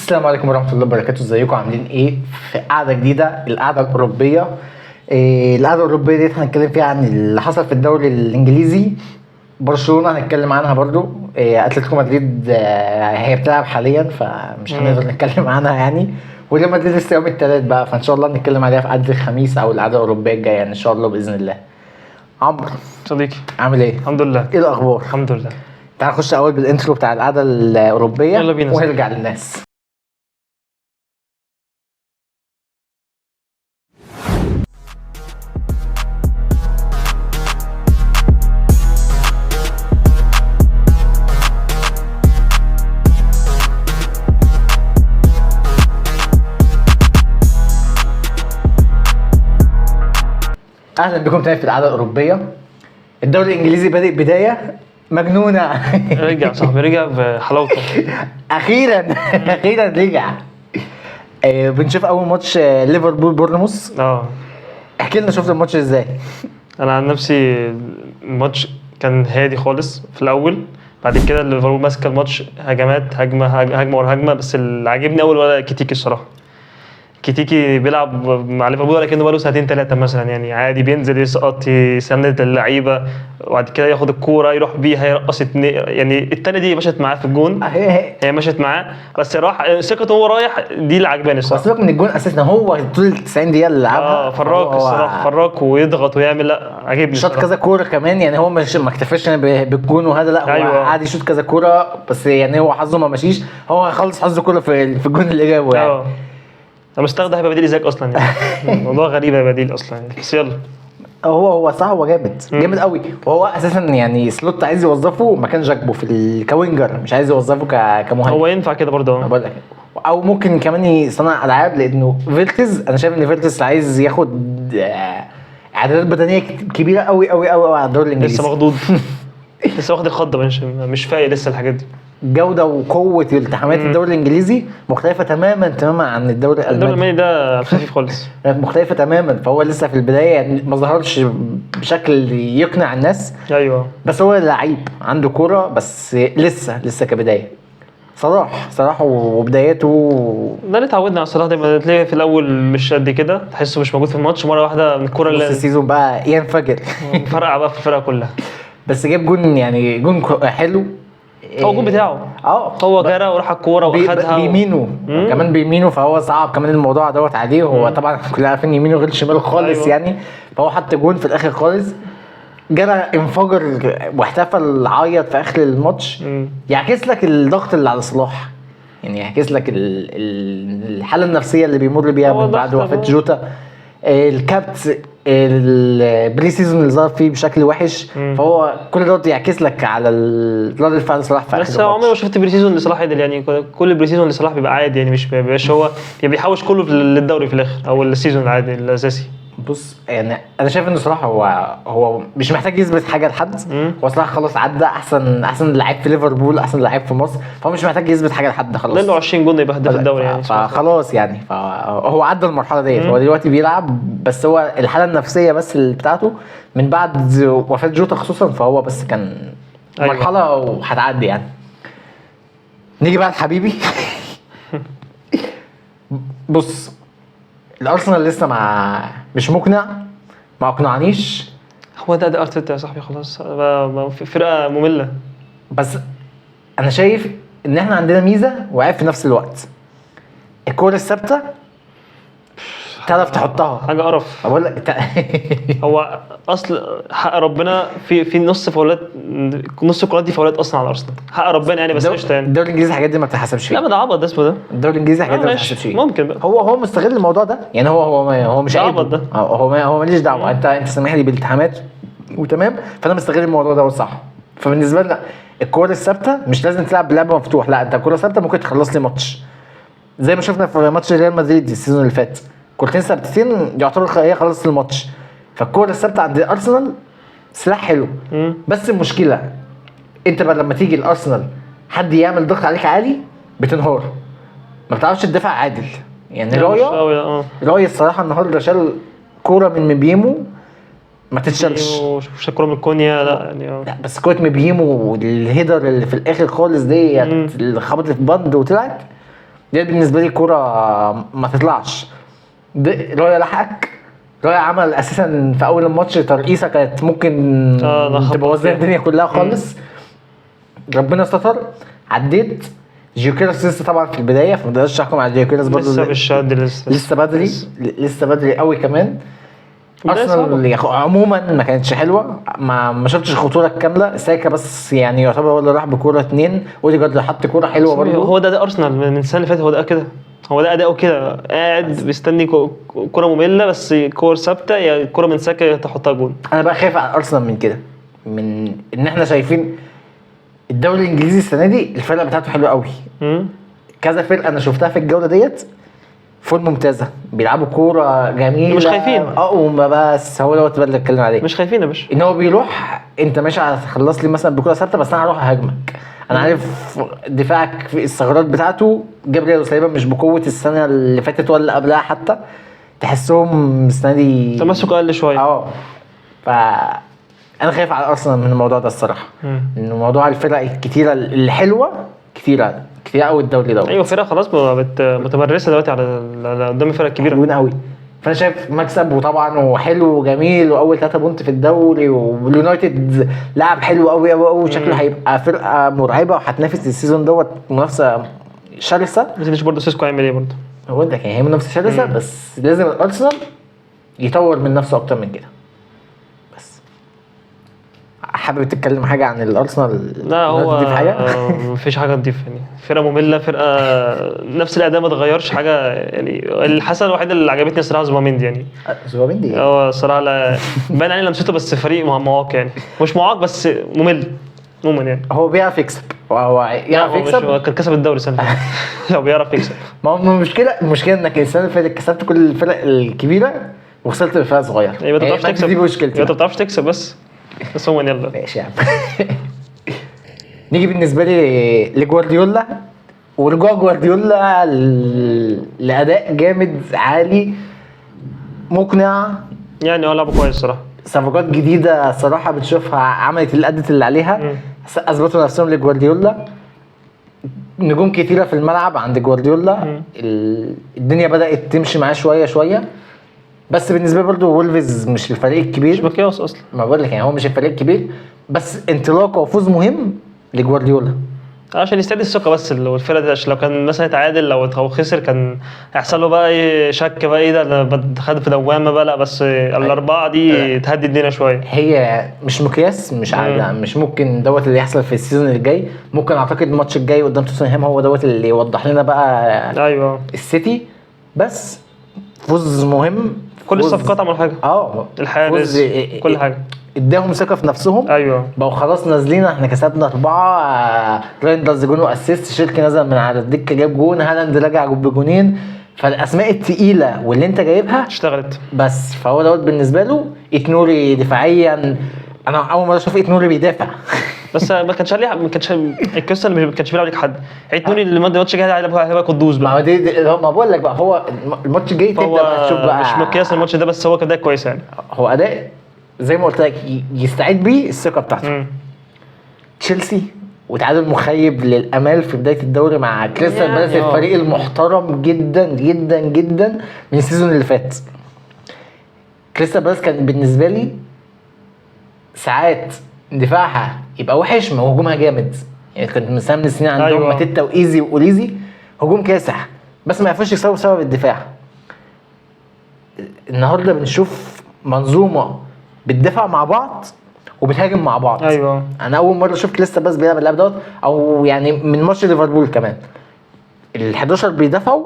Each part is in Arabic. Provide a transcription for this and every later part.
السلام عليكم ورحمة الله وبركاته. ازيكم عاملين ايه في قعدة جديدة، القعدة الأوروبية. القعدة الأوروبية دي هنتكلم فيها عن اللي حصل في الدوري الإنجليزي. برشلونة هنتكلم عنها برضو. أتلتيكو مدريد هي بتلعب حاليا فمش هنقدر نتكلم عنها يعني. وريال مدريد لسه يوم التلات بقى، فإن شاء الله نتكلم عليها في قعدة الخميس أو القعدة الأوروبية الجاية يعني إن شاء الله بإذن الله. عمرو صديقي عامل ايه؟ الحمد لله. ايه الأخبار؟ الحمد لله. تعال نخش أول بالإنترو بتاع القعدة الأوروبية يلا بينا. ونرجع للناس. اهلا بكم تاني في القعده الاوروبيه. الدوري الانجليزي بادئ بدايه مجنونه. رجع صاحبي، رجع بحلاوته. اخيرا اخيرا رجع. بنشوف اول ماتش ليفربول بورنموث. احكي لنا شفت الماتش ازاي؟ انا عن نفسي الماتش كان هادي خالص في الاول، بعد كده ليفربول ماسكه الماتش هجمات، هجمه ورا هجمه. بس اللي عاجبني اول ولا كيتيكي الصراحه. كيتيكي بيلعب مع ليفربول لكنه بقاله ساعتين ثلاثه مثلا، يعني عادي بينزل يسقط يسند اللعيبه وبعد كده ياخد الكوره يروح بيها يرقص يعني الثانيه دي مشت معاه في الجون. هي مشت معاه بس راح ثقته وهو رايح، دي اللي عجباني الصراحه. سيبك من الجون اساسا، هو طول ال 90 دقيقه اللي لعبها فراك الصراحه، فراك ويضغط ويعمل. لا عجبني شاط كذا كوره كمان يعني. هو مش ما اكتفاش بالجون وهذا، لا هو قعد يشوط كذا كوره بس يعني هو حظه ما مشيش. هو خلص حظه كله في الجون اللي جابه يعني. انا مستغرب هيبقى بديل ازيك اصلا يعني. الموضوع غريب هيبقى بديل اصلا يعني. بس يلا هو صح، هو جامد قوي. وهو اساسا يعني سلوت عايز يوظفه مكان جاكبو في كوينجر، مش عايز يوظفه كمهاجم. هو ينفع كده برضه او ممكن كمان يصنع العاب، لانه فيرتز انا شايف ان فيرتز عايز ياخد اعدادات بدنيه كبيره قوي قوي قوي على الدوري الانجليزي. لسه مخضوض. لسه واخد الخضه، مش فايق لسه الحاجات دي. جوده وقوه التحامات الدوري الانجليزي مختلفه تماما عن الدوري الالماني. الدوري الالماني ده خفيف خالص. مختلفه تماما، فهو لسه في البدايه يعني ما ظهرش بشكل يقنع الناس. ايوه بس هو لعيب عنده كوره، بس لسه كبدايه. صلاح وبداياته ده اللي اتعودنا على صلاح. ده تلاقيه في الاول مش قد كده، تحسه مش موجود في الماتش، مره واحده من الكوره اللي السيزون بقى ينفجر. فرقع بقى في الفرقه كلها. بس جاب جون يعني جون حلو. هو الجون بتاعه هو جرى وراح الكوره واخدها بيمينه كمان بيمينه، فهو صعب كمان الموضوع دوت عليه. هو طبعا كلنا عارفين يمينه غير شماله خالص. أيوة. يعني فهو حط جون في الاخر خالص، جرى انفجر واحتفل عيط في اخر الماتش. يعكس لك الضغط اللي على صلاح، يعني يعكس لك الحاله النفسيه اللي بيمر بيها من بعد وفاه جوتا. الكابت البري سيزون اللي ظهر فيه بشكل وحش. فهو كل ده يعكس لك على رد الفعل صلاح في بس عمري ما شفت بري سيزون لصلاح عدل يعني. كل بري سيزون لصلاح بيبقى عادي يعني، مش هو بيحوش كله للدوري في الاخر او السيزون العادي الاساسي. بص يعني انا شايف ان صلاح هو مش محتاج يثبت حاجه لحد. هو صلاح خلاص عدى احسن لعيب في ليفربول، احسن لعيب في مصر، فهو مش محتاج يثبت حاجه لحد. خلاص له 20 جون يبقى هداف الدوري يعني. فخلاص يعني هو عدى المرحله ديت. هو دلوقتي بيلعب، بس هو الحاله النفسيه بس اللي بتاعته من بعد وفاه جوتا خصوصا، فهو بس كان مرحله وهتعدي يعني. نيجي بقى لحبيبي. بص الارسنال لسه مش مقنع، ما اقنعنيش. هو ده ارتيتا يا صاحبي، خلاص فرقه ممله. بس انا شايف ان احنا عندنا ميزه وعيب في نفس الوقت. الكوره الثابته تعرف تحطها، حاجه قرف. اقول لك هو اصل حق ربنا في نص فاولات، نص الكرات دي فاولات اصلا على ارسنال. حق ربنا يعني. بس قشطه يعني. الدوري الانجليزي الحاجات دي ما بتتحسبش فيه. لا ما ده عبط، ده اسمه ده الدوري الانجليزي الحاجات دي ما بتتحسبش فيه. ممكن بقى هو مستغل الموضوع ده يعني. هو مش عبط ده. هو ماليش دعوه. انت سامح لي بالالتحامات وتمام، فانا مستغل الموضوع ده صح. فبالنسبه لنا الكوره الثابته مش لازم تلعب بلعب مفتوح، لا انت الكوره ثابته ممكن تخلص لي ماتش، زي ما شفنا في ماتش ريال مدريد السيزون اللي فات. كورتين ثابتين يعتبر هي خلصت الماتش. فالكوره الثابته عند ارسنال سلاح حلو. بس المشكله انت بقى لما تيجي الارسنال حد يعمل ضغط عليك عالي بتنهار، ما بتعرفش تدافع عادل يعني. رايا الصراحه النهارده شال كوره من مبيمو ما تتشالش. مش كوره من كونيا لا يعني. لا بس كوره مبيمو والهيدر اللي في الاخر خالص دي اللي خبطت في بند وطلعت دي بالنسبه لي كوره ما تطلعش. رايا لحقك، رايا عمل اساسا في اول الماتش ترقيصه كانت ممكن تبوظ الدنيا كلها خالص. ربنا ستر، عديت. جيوكيرس لسه طبعا في البدايه، فما تقدرش تحكم على جيوكيرس برضه، لسه مش قد لسه بدري قوي كمان. ارسنال عموما ما كانتش حلوه، ما شفتش الخطوره الكامله. ساكا بس يعني يعتبر هو اللي راح بكوره 2. اوديجارد حط كوره حلوه برضه. هو ده ارسنال من السنه اللي فاتت، هو ده كده، هو ده اداؤه كده، قاعد بيستني كوره ممله بس كور ثابته، يا كوره من ساكا تحطها جون. انا بقى خايف على ارسنال من كده، من ان احنا شايفين الدوري الانجليزي السنه دي الفرقه بتاعته حلوه قوي. كذا فرقه انا شفتها في الجوله ديت فول ممتازه، بيلعبوا كوره جميله، مش خايفين. وما بس هو دوت اللي بتكلم عليه، مش خايفين يا باشا. ان هو بيروح انت ماشي هتخلص لي مثلا بكوره ثابته، بس انا هروح اهاجمك. انا عارف دفاعك في الثغرات بتاعته. جابريل وسليبا مش بقوه السنه اللي فاتت ولا قبلها، حتى تحسهم السنه دي تمسك اقل شويه. ف انا خايف على ارسنال من الموضوع ده الصراحه، ان موضوع الفرق الكتيره اللي حلوه كتير قوي الدوري دوت. ايوه فرقه خلاص متمرسه دلوقتي على قدام الفرق الكبيره حلوين قوي. فانا شايف مكسب وطبعا وحلو وجميل، واول 3 بونت في الدوري، واليونايتد لعب حلو قوي قوي قوي، شكله هيبقى فرقه مرعبه وهتنافس السيزون دوت منافسه شرسه. بس مش برضه سيسكو هيعمل ايه برضه؟ هو ده هي منافسه شرسه، بس لازم الارسنال يطور من نفسه اكتر من كده. بس حابب تتكلم حاجه عن الارسنال؟ لا هو مفيش حاجه تضيف يعني، فرقه ممله، فرقه نفس الاداء ما اتغيرش حاجه يعني. الحسنه الوحيده اللي عجبتني الصراحه زوباميندي يعني. زوباميندي هو الصراحه باين عليه لمسته، بس فريق معاق يعني، مش معاق بس ممل عموما يعني. هو بيعرف يكسب، هو يعرف يكسب. هو كان كسب الدوري السنه اللي فاتت. هو بيعرف يكسب. ما هو المشكله انك السنه اللي فاتت كسبت كل الفرق الكبيره وخسرت بفرق صغير. ايوه انت ما بتعرفش تكسب، دي مشكلتي. انت ما بتعرفش تكسب بس هو يلا ماشي يا عم. نيجي بالنسبه لي لجوارديولا، ورجوع جوارديولا لاداء جامد عالي مقنع يعني. لعبه كويس صراحه، صفقات جديده صراحه بتشوفها عملت اللي ادت اللي عليها. اثبتوا نفسهم لجوارديولا، نجوم كتيره في الملعب عند جوارديولا. الدنيا بدات تمشي معاه شويه شويه، بس بالنسبه لي برضه وولفز مش الفريق الكبير، مش مقياس اصلا. ما بقول لك يعني هو مش الفريق الكبير، بس انطلاقه وفوز مهم لجوارديولا عشان يستعيد الثقه. بس الفرقه دي عشان لو كان مثلا اتعادل لو خسر كان هيحصل له بقى ايه شك بقى، ايه ده انا دخلت في دوامه بقى. لا بس الاربعه دي تهدي الدنيا شويه. هي مش مقياس، مش عادة، مش ممكن دوت اللي يحصل في السيزون الجاي. ممكن اعتقد الماتش الجاي قدام توتنهام هو دوت اللي يوضح لنا بقى ايوه السيتي. بس فوز مهم، كل الصفقات عملوا حاجه. الحارس كل حاجه اداهم ثقه في نفسهم. ايوه بقوا خلاص نازلين، احنا كسبنا 4. رايندرز جون واسيست، شيركي نزل من على الدكه جاب جون، هالاند رجع بجونين. فالاسماء الثقيله واللي انت جايبها اشتغلت. بس فهو دوت بالنسبه له. ايتنوري دفاعيا انا اول مره اشوف ايتنوري بيدافع. بس ما كانش عليه، ما كانش القصه اللي ما كانش بيلعب عليك حد. ايتنوري اللي الماتش الجاي هيبقى قدوس بقى. ما هو دي ما بقول لك بقى، هو الماتش الجاي تبدا بقى تشوف بقى. مش مقياس الماتش ده، بس هو كان بدايه كويسه يعني. هو اداء زي ما قلت لك يستعيد بيه الثقه بتاعته. تشيلسي وتعادل مخيب للامال في بدايه الدوري مع كريستال بالاس، الفريق المحترم جدا جدا جدا من السيزون اللي فات. كريستال بالاس كان بالنسبه لي ساعات دفاعها يبقى وحش ما هجومها جامد يعني. كنت من سنه من السنين عندهم ماتيتا وايزي واوليزي هجوم كاسح، بس ما يعرفوش يكسبوا بسبب الدفاع. النهارده بنشوف منظومه بتدافع مع بعض وبتهاجم مع بعض. ايوه انا اول مره شفت لسه بس بيلعب اللعب دوت، او يعني من ماتش ليفربول كمان ال11 بيدافعوا.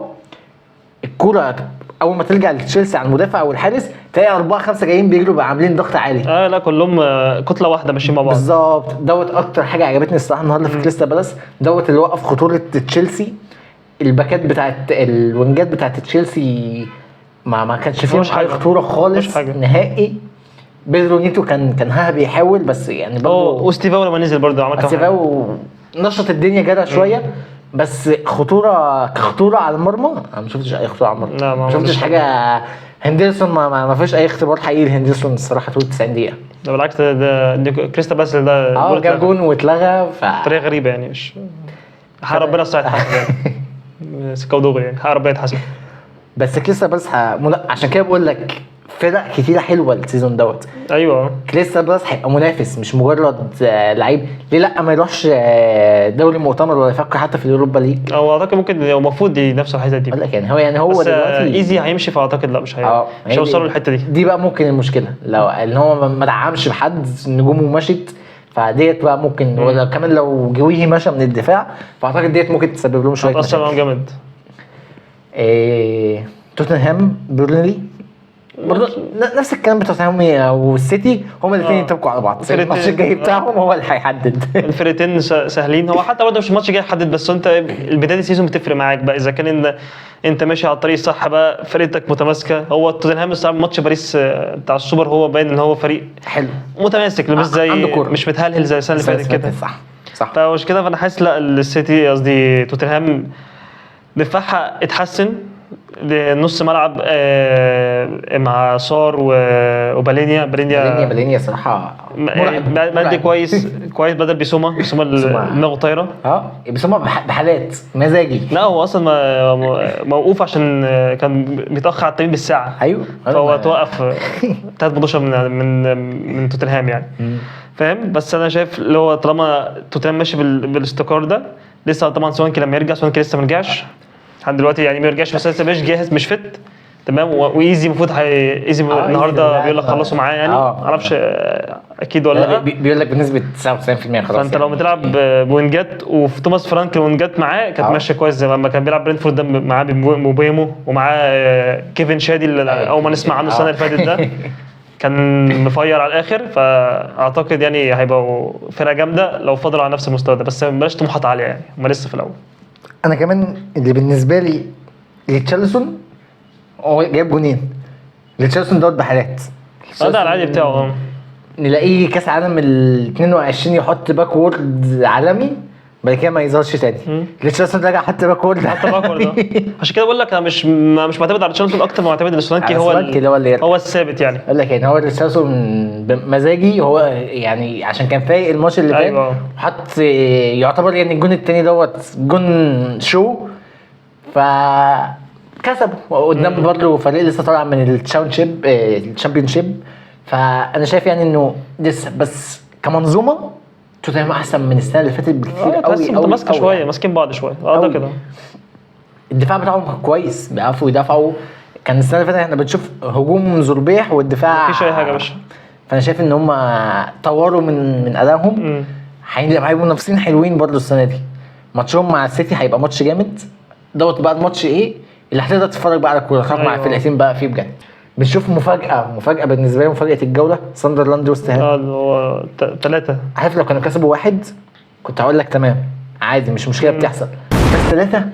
الكوره اول ما ترجع لتشيلسي على المدافع او الحارس تلاقي 4-5 جايين بيجروا بقى عاملين ضغط عالي. لا كلهم كتله واحده ماشيين مع بعض بالظبط. دوت اكتر حاجه عجبتني الصراحه النهارده في كريستال بالاس، دوت اللي وقف خطوره تشيلسي. الباكات بتاعت الوينجات بتاعت تشيلسي ما كانش فيهم حاجه خطوره خالص نهائي. بيدرو نيتو كان بيحاول بس يعني برضه. واستيفاو لما نزل برضه عمل كده. استيفاو نشط الدنيا جرى شويه، بس خطوره على المرمى انا ما شفتش اي خطوره على المرمى. لا ما شفتش حاجه. هندرسون ما فيش اي اختبار حقيقي لهندرسون الصراحه طول 90 دقيقه. ده بالعكس ده كريستال بالاس ده جاب جون واتلغى بطريقه غريبه يعني. مش ربنا يستر سكه ودغري يعني عربيه يتحسب. بس كريستال بالاس عشان كده بقول لك فرق كتيره حلوه السيزون دوت. ايوه كريستال بالاس هيبقى منافس مش مجرد لعيب. ليه لا ما يروحش دوري مؤتمر ولا يفكر حتى في اليوروبا ليج؟ او اعتقد ممكن المفروض ينافسوا الحته دي. اقول لك يعني هو بس دلوقتي ايزي هيمشي، فاعتقد لا مش هي هيوصلوا للحته دي. دي بقى ممكن المشكله لو ان هو ما دعمش بحد نجومه مشت، فديت بقى ممكن ولا كمان لو جويه مشى من الدفاع فاعتقد ديت ممكن تسبب لهم شويه هتأثر معاهم مشاكل. جامد. توتنهام بيرنلي برضه نفس الكلام. توتنهام والسيتي هما الاثنين يتفقوا على بعض. الماتش الجاي بتاعهم هو اللي هيحدد. الفرقتين سهلين. هو حتى برضه مش الماتش الجاي يحدد، بس انت البدايه السيزون بتفرق معاك بقى اذا كان انت ماشي على الطريق الصح بقى، فرقتك متماسكه. هو توتنهام الصراحه ماتش باريس بتاع السوبر هو باين ان هو فريق حلو متماسك، مش زي مش متهلهل زي السنه اللي فاتت كده. صح. فمش كده. فانا حاسس لا السيتي قصدي توتنهام دفاعها اتحسن. نص ملعب مع صار وبالينيا صراحه مادي كويس بدل بيسوما دماغه طايره. بيسوما بحالات مزاجي. لا هو اصلا موقوف عشان كان بيتاخر على التمرين بالساعه. ايوه فهو توقف 3 ماتشات من توتنهام يعني. فاهم. بس انا شايف اللي هو طالما توتنهام ماشي بالاستقرار ده لسه طبعا سوانكي لما يرجع، سوانكي لسه ما رجعش لحد دلوقتي يعني، ما يرجعش بس لسه مش جاهز مش فت تمام. وايزي المفروض ايزي النهارده بيقول لك خلصوا معاه يعني. ما اعرفش اكيد ولا لا. بيقول لك بنسبه 99% خلاص. فانت لو بتلعب بوينجات وفي توماس فرانك وينجات معاه كانت ماشيه كويس زي ما كان بيلعب برينفورد ده معاه بموبيمو ومعاه كيفن شادي اللي اول ما نسمع عنه السنه اللي فاتت ده كان مفير على الاخر. فاعتقد يعني هيبقوا فرقه جامده لو فضلوا على نفس المستوى ده، بس بلاش طموحات عاليه يعني، هم لسه في الاول. انا كمان اللي بالنسبه لي ريتشارلسون هو جايب جونين. ريتشارلسون دوت بحالات ده العادي بتاعه. نلاقيه كاس عالم ال 22 يحط باك وورد عالمي بعد كده ما يظهرش تاني. ريتشارلسون رجع حط باك وورد عشان كده بقول لك انا مش معتمد على ريتشارلسون اكتر ما معتمد ان سولانكي هو الثابت يعني. اقول لك يعني هو ريتشارلسون مزاجي هو يعني عشان كان فايق الماتش اللي فات حط يعتبر يعني الجون التاني دوت جون شو فكسب قدام برضه فريق لسه طالع من الشامبيونشيب. فانا شايف يعني انه لسه بس كمنظومه توتنهام احسن من السنه اللي فاتت بكتير قوي ماسكه شويه ماسكين بعض شويه ده كده. الدفاع بتاعهم كويس بيعرفوا يدافعوا. كان السنه اللي فاتت احنا بنشوف هجوم زربيح والدفاع مفيش اي حاجه يا باشا. فانا شايف ان هم طوروا من ادائهم. هيبقوا منافسين حلوين برضو السنه دي. ماتشهم مع السيتي هيبقى ماتش جامد دوت بقى. الماتش ايه اللي هتقدر تتفرج بقى على الكوره مع الفرقتين بقى فيه بجد. بنشوف مفاجاه بالنسبه لي مفاجاه الجوله ساندرلاند وست هام. هو 3 عارف لو كانوا كسبوا 1 كنت هقول لك تمام عادي مش مشكله بتحصل. بس 3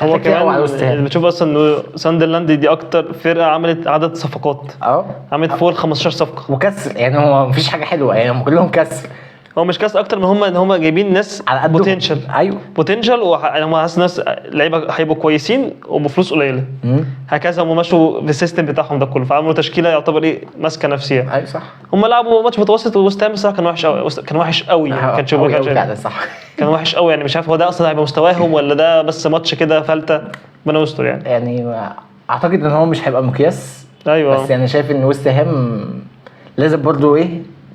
هو كمان بتشوف اصلا انه ساندرلاند دي اكتر فرقه عملت عدد صفقات. عملت فوق 15 صفقه وكسر يعني. هو مفيش حاجه حلوه يعني هم كلهم كسر. هو مش كاس اكتر من ان هم جايبين ناس بوتنشال. ايوه بوتنشال وهم حاسس ناس لعيبه هيبقوا كويسين وبفلوس قليله. هكذا هم مشوا بالسيستم بتاعهم ده كله فعملوا تشكيله يعتبر ماسكه نفسيا. ايوه صح. هم لعبوا ماتش متوسط ووست هام الصراحه كان وحش قوي ما كانش صح. كان وحش قوي يعني. مش عارف هو ده اصلا هيبقى مستواهم ولا ده بس ماتش كده فلته ربنا يستر يعني اعتقد ان هو مش هيبقى مقياس. ايوه بس يعني شايف ان وست هام لازم برضو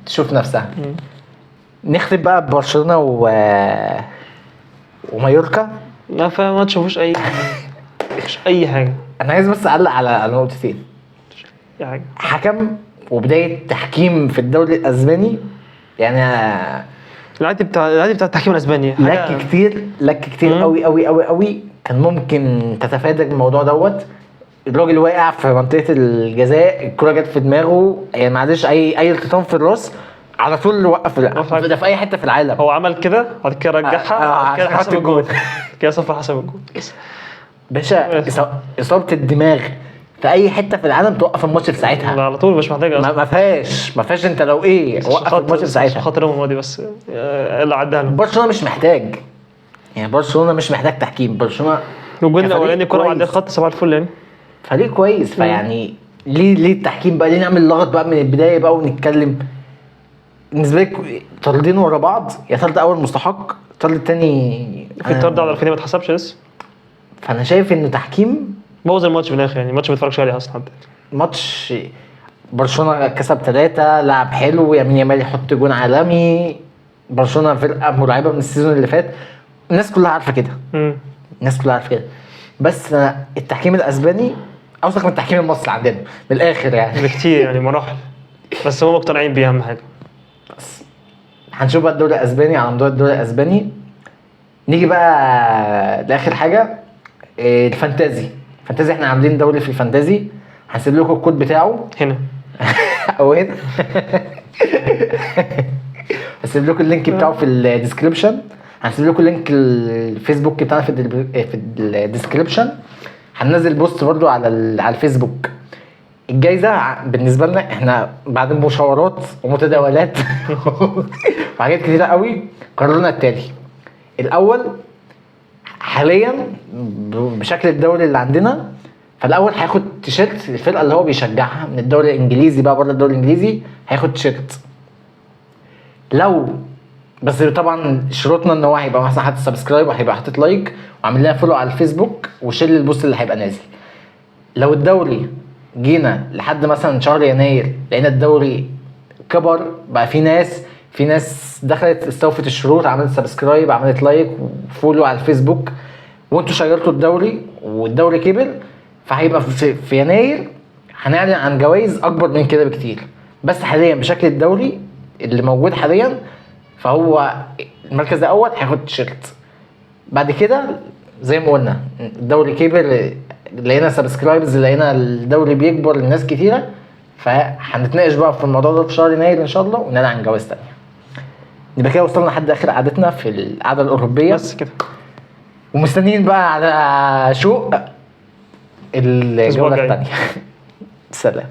تشوف نفسها. نختم بقى ببرشلونه ومايوركا. لا فاهم ما تشوفوش اي حاجه. انا عايز بس اعلق على نقطتين. حكم وبدايه تحكيم في الدوري الاسباني يعني العادي بتاع التحكيم الاسباني لك كتير قوي قوي قوي قوي. كان ممكن تتفادى الموضوع دوت. الراجل واقع في منطقه الجزاء الكره جت في دماغه يعني معلش اي التطام في الراس على طول وقف ده في اي حته في العالم. هو عمل كده بعد كده رجعها كده حسب الجول كده صفر حسب الجول باشا. اصابه الدماغ في اي حته في العالم توقف الماتش في ساعتها على طول مش محتاجه ما فيهاش انت لو وقف الماتش في ساعتها. خاطرهم الماضي بس اللي عدها لهم. برشلونه مش محتاج يعني برشلونه مش محتاج تحكيم. برشلونه الجول الاولاني كره عدى الخط صباح الفل يعني فريق كويس. فيعني ليه التحكيم بقى؟ ليه نعمل لغط بقى من البدايه بقى ونتكلم؟ بالنسبه لي طردين ورا بعض. يا طرد اول مستحق طرد الثاني في طرد على رفينيا ما اتحسبش لسه. فانا شايف انه تحكيم بوظ الماتش في الاخر، يعني الماتش ما اتفرجش عليه اصلا حتى. ماتش. برشلونه كسب 3، لعب حلو، يمين يامال يحط جون عالمي. برشلونه فرقه مرعبه من السيزون اللي فات، الناس كلها عارفه كده، الناس كلها عارفه كده. بس أنا التحكيم الاسباني اوسخ من التحكيم المصري عندنا من الاخر يعني. بكتير يعني مراحل، بس هم مقتنعين بيه اهم حاجه. بس هنشوف بقى الدوري الاسباني. على موضوع الدوري الاسباني نيجي بقى لاخر حاجه، الفانتازي. الفانتازي احنا عاملين دوري في الفانتازي، هسيب لكم الكود بتاعه هنا او هنا. هسيب لكم اللينك بتاعه في الديسكريبشن، هنسيب لكم لينك الفيسبوك بتاعنا في الديسكريبشن. هننزل بوست برضو على على الفيسبوك. الجايزه بالنسبه لنا احنا بعد مشاورات ومتداولات وحاجات كتيره قوي قررنا التالي. الاول حاليا بشكل الدوري اللي عندنا، فالاول هياخد تيشيرت الفرقه اللي هو بيشجعها من الدوري الانجليزي، بقى بره الدوري الانجليزي هياخد تيشيرت. لو بس طبعا شروطنا ان هو هيبقى مثلا حاطط سبسكرايب وهيبقى حاطط لايك وعامل لنا فولو على الفيسبوك وشير البوست اللي هيبقى نازل. لو الدوري جينا لحد مثلا شهر يناير لقينا الدوري كبر بقى، في ناس دخلت استوفت الشروط، عملت سبسكرايب، عملت لايك وفولو على الفيسبوك، وانتوا شيرتوا الدوري والدوري كبر، فهيبقى في يناير هنعلن عن جوائز اكبر من كده بكتير. بس حاليا بشكل الدوري اللي موجود حاليا، فهو المركز الاول هياخد تيشيرت. بعد كده زي ما قلنا الدوري كبر، لقينا سبسكرايبز، لقينا الدوري بيكبر لناس كتيره، فهنتناقش بقى في الموضوع ده في شهر يناير ان شاء الله ونعلن عن جوائز تانية. يبقى كده وصلنا لحد اخر قعدتنا في القعده الاوروبيه بس كده، ومستنيين بقى على شوق الجوله الثانيه. سلام.